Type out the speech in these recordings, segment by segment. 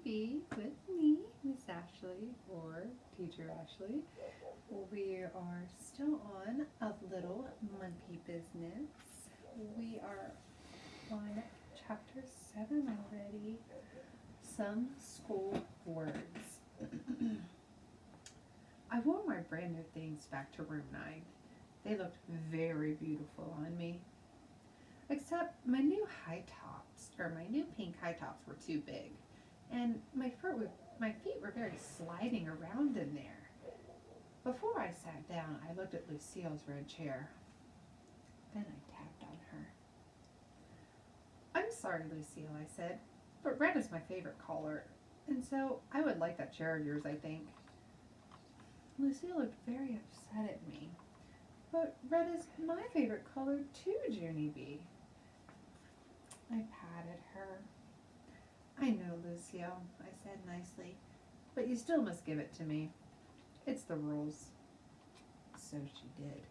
B with me, Miss Ashley, or Teacher Ashley. We are still on A Little Monkey Business. We are on chapter 7 already. Some school words. I wore my brand new things back to room 9. They looked very beautiful on me. Except my new my new pink high tops were too big. And my feet were very sliding around in there. Before I sat down, I looked at Lucille's red chair. Then I tapped on her. "I'm sorry, Lucille," I said, "but red is my favorite color, and so I would like that chair of yours, I think." Lucille looked very upset at me. "But red is my favorite color too, Junie B." I patted her. "I know, Lucille," I said nicely, "but you still must give it to me. It's the rules." So she did.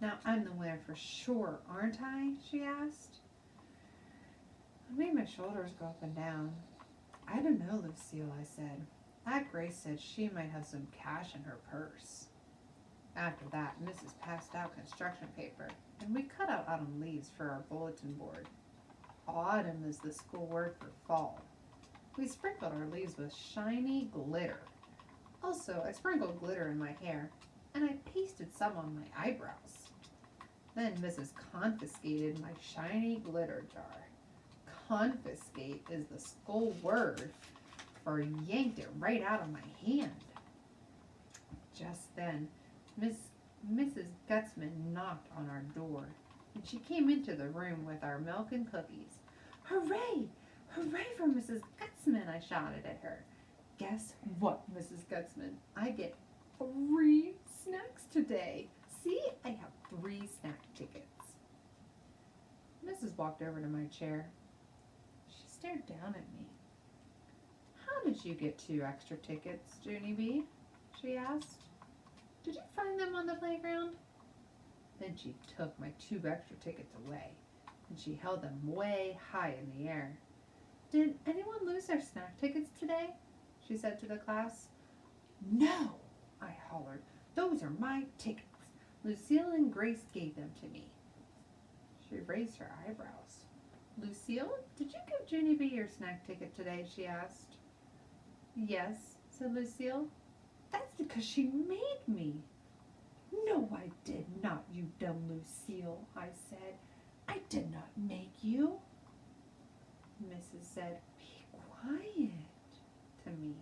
"Now I'm the winner for sure, aren't I?" she asked. I made my shoulders go up and down. "I don't know, Lucille," I said. "Aunt Grace said she might have some cash in her purse." After that, Mrs. passed out construction paper, and we cut out autumn leaves for our bulletin board. Autumn is the school word for fall. We sprinkled our leaves with shiny glitter. Also, I sprinkled glitter in my hair, and I pasted some on my eyebrows. Then Mrs. confiscated my shiny glitter jar. Confiscate is the school word for yanked it right out of my hand. Just then, Mrs. Gutzman knocked on our door, and she came into the room with our milk and cookies. "Hooray! Hooray for Mrs. Gutzman!" I shouted at her. "Guess what, Mrs. Gutzman? I get 3 snacks today. See, I have 3 snack tickets." Mrs. walked over to my chair. She stared down at me. "How did you get 2 extra tickets, Junie B?" she asked. "Did you find them on the playground?" Then she took my 2 extra tickets away, and she held them way high in the air. "Did anyone lose their snack tickets today?" she said to the class. "No," I hollered. "Those are my tickets. Lucille and Grace gave them to me." She raised her eyebrows. "Lucille, did you give Junie B your snack ticket today?" she asked. "Yes," said Lucille. "That's because she made me." "No, I did not, you dumb Lucille," I said. "I did not make you." Mrs. said, "Be quiet," to me.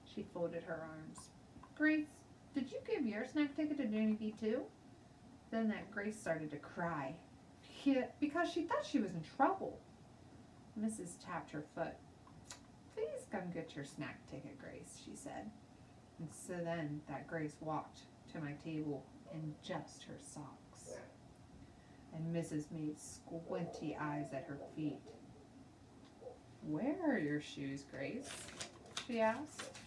She folded her arms. "Grace, did you give your snack ticket to Junie B too?" Then that Grace started to cry. Yeah, because she thought she was in trouble. Mrs. tapped her foot. "Please come get your snack ticket, Grace," she said. And so then that Grace walked to my table in just her socks. And Mrs. made squinty eyes at her feet. "Where are your shoes, Grace?" she asked.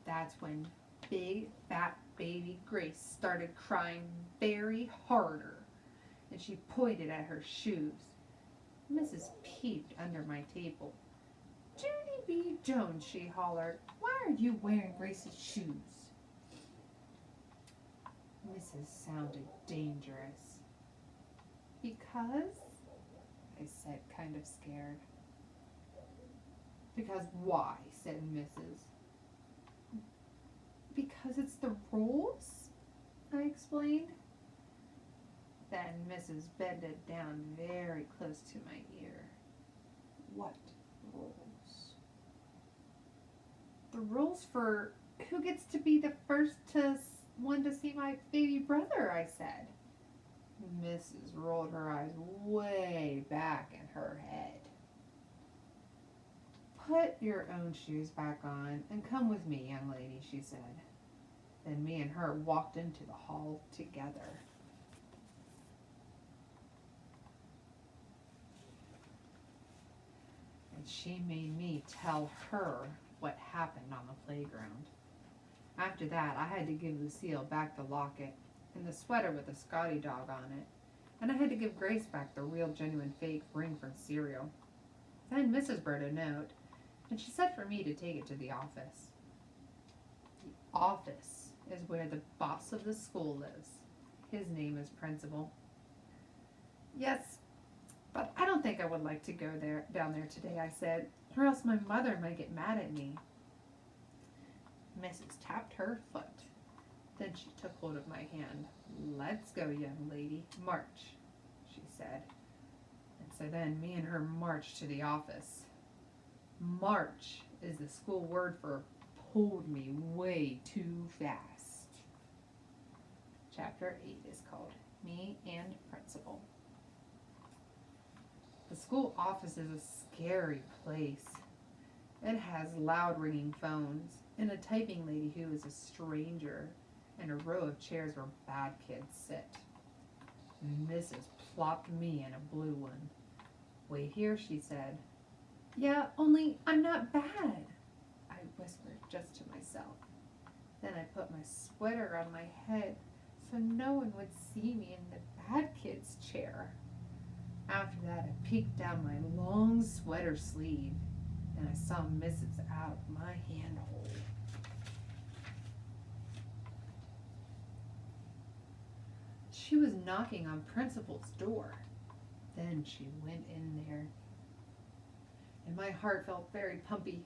That's when big, fat baby Grace started crying very harder, and she pointed at her shoes. Mrs. peeped under my table. "Junie B. Jones," she hollered, "why are you wearing Grace's shoes?" Mrs. sounded dangerous. "Because?" I said, kind of scared. "Because why?" said Mrs. "Because it's the rules," I explained. Then Mrs. bended down very close to my ear. "What rules?" "The rules for who gets to be the first one to see my baby brother," I said. Mrs. rolled her eyes way back in her head. "Put your own shoes back on and come with me, young lady," she said. Then me and her walked into the hall together. And she made me tell her what happened on the playground. After that, I had to give Lucille back the locket and the sweater with the Scotty dog on it, and I had to give Grace back the real genuine fake ring from cereal. Then Mrs. wrote a note, and she said for me to take it to the office. The office is where the boss of the school lives. His name is Principal. Yes, but I don't think I would like to go down there today, I said, or else my mother might get mad at me. Mrs. tapped her foot. Then she took hold of my hand. Let's go, young lady. March, she said. And so then me and her marched to the office. March is the school word for pulled me way too fast. Chapter 8 is called Me and Principal. The school office is a scary place. It has loud ringing phones and a typing lady who is a stranger and a row of chairs where bad kids sit. Mrs. plopped me in a blue one. Wait here, she said. Yeah, only I'm not bad, I whispered just to myself. Then I put my sweater on my head so no one would see me in the bad kid's chair. After that, I peeked down my long sweater sleeve, and I saw Mrs. out of my handhold. She was knocking on Principal's door. Then she went in there. And my heart felt very pumpy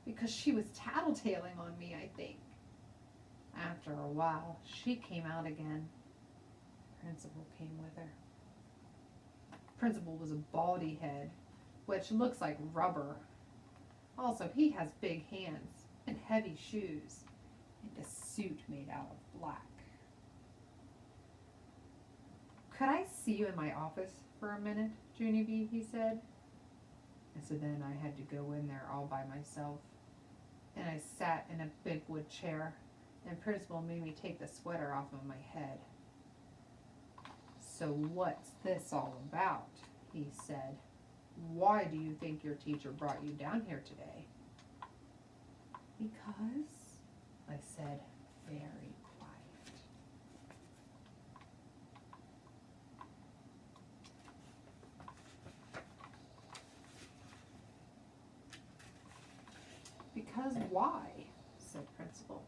because she was tattletaling on me, I think. After a while, she came out again. Principal came with her. Principal was a baldy head, which looks like rubber. Also, he has big hands and heavy shoes and a suit made out of black. Could I see you in my office for a minute, Junie B? He said. And so then I had to go in there all by myself. And I sat in a big wood chair, and Principal made me take the sweater off of my head. So what's this all about? He said. Why do you think your teacher brought you down here today? Because, I said very quiet. Because why? Said Principal.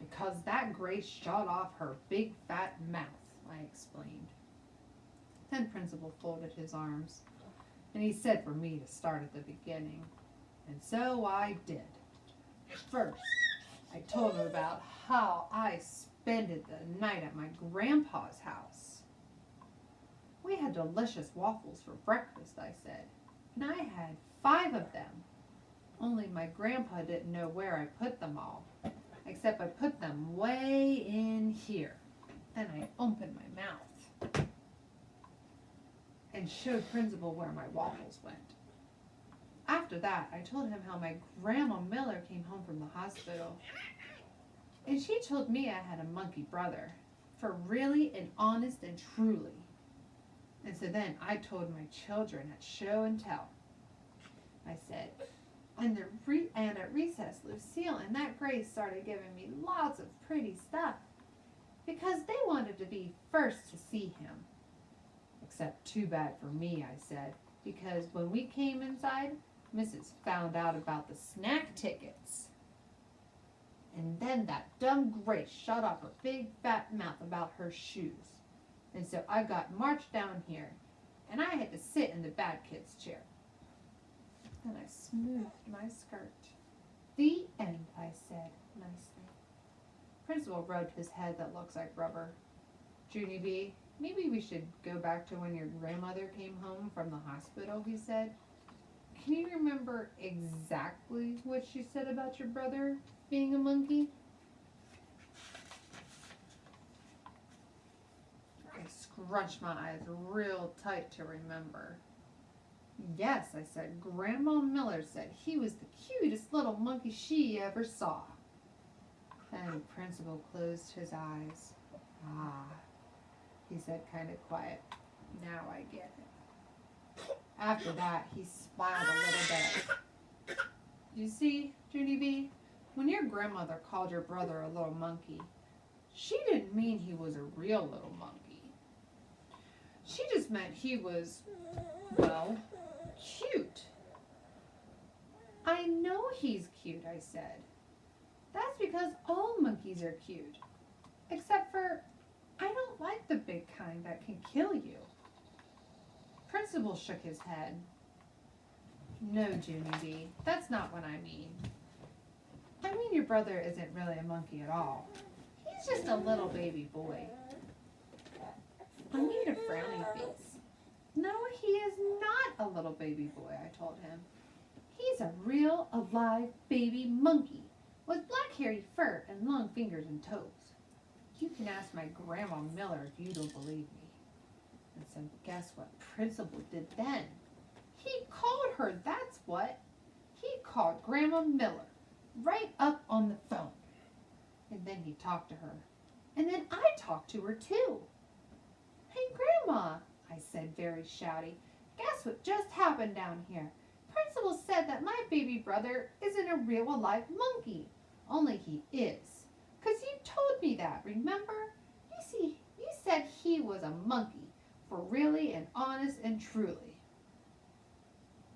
Because that Grace shot off her big fat mouth, I explained. Then Principal folded his arms, and he said for me to start at the beginning. And so I did. First, I told him about how I spent the night at my grandpa's house. We had delicious waffles for breakfast, I said, and I had 5 of them. Only my grandpa didn't know where I put them all, except I put them way in here. Then I opened my mouth and showed Principal where my waffles went. After that, I told him how my Grandma Miller came home from the hospital. And she told me I had a monkey brother, for really and honest and truly. And so then I told my children at show and tell. I said, and at recess, Lucille and that Grace started giving me lots of pretty stuff because they wanted to be first to see him. Except too bad for me, I said, because when we came inside, Mrs. found out about the snack tickets. And then that dumb Grace shut off her big fat mouth about her shoes. And so I got marched down here, and I had to sit in the bad kid's chair. Then I smoothed my skirt. The end, I said nicely. Principal rubbed his head that looks like rubber. Junie B, maybe we should go back to when your grandmother came home from the hospital, he said. Can you remember exactly what she said about your brother being a monkey? I scrunched my eyes real tight to remember. Yes, I said, Grandma Miller said he was the cutest little monkey she ever saw. And Principal closed his eyes. Ah, he said kind of quiet. Now I get it. After that, he smiled a little bit. You see, Junie B, when your grandmother called your brother a little monkey, she didn't mean he was a real little monkey. She just meant he was, well, cute. I know he's cute, I said. That's because all monkeys are cute. Except for, I don't like the big kind that can kill you. Principal shook his head. No, Junie B, that's not what I mean. I mean your brother isn't really a monkey at all. He's just a little baby boy. I made a frowny face. No, he is not a little baby boy, I told him. He's a real, alive baby monkey with black hairy fur and long fingers and toes. You can ask my Grandma Miller if you don't believe me. And so guess what Principal did then? He called her, that's what. He called Grandma Miller right up on the phone. And then he talked to her. And then I talked to her too. Hey, Grandma, I said very shouty. Guess what just happened down here? Principal said that my baby brother isn't a real alive monkey. Only he is. 'Cause you told me that, remember? You see, you said he was a monkey, for really and honest and truly.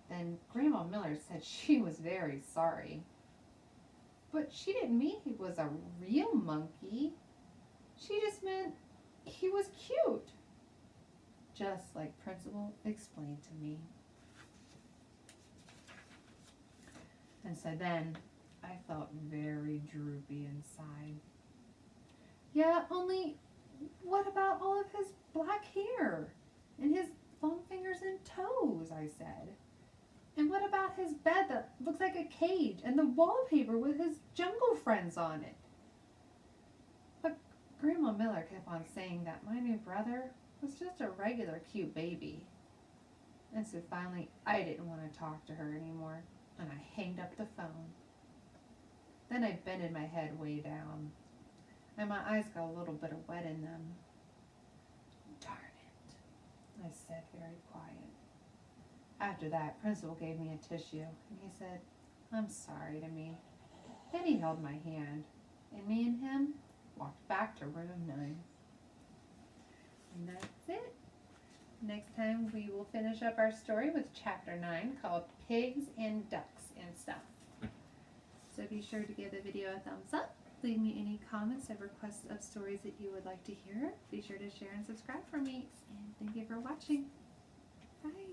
Then Grandma Miller said she was very sorry. But she didn't mean he was a real monkey. She just meant he was cute. Just like Principal explained to me. And so then I felt very droopy inside. Yeah, only what about all of his black hair and his long fingers and toes, I said. And what about his bed that looks like a cage and the wallpaper with his jungle friends on it? But Grandma Miller kept on saying that my new brother was just a regular cute baby. And so finally I didn't want to talk to her anymore, and I hanged up the phone. Then I bended my head way down, and my eyes got a little bit of wet in them. Darn it, I said very quiet. After that, Principal gave me a tissue, and he said, I'm sorry to me. Then he held my hand, and me and him walked back to room 9. And that's it. Next time we will finish up our story with chapter 9 called Pigs and Ducks and Stuff. So be sure to give the video a thumbs up. Leave me any comments or requests of stories that you would like to hear. Be sure to share and subscribe for me. And thank you for watching. Bye.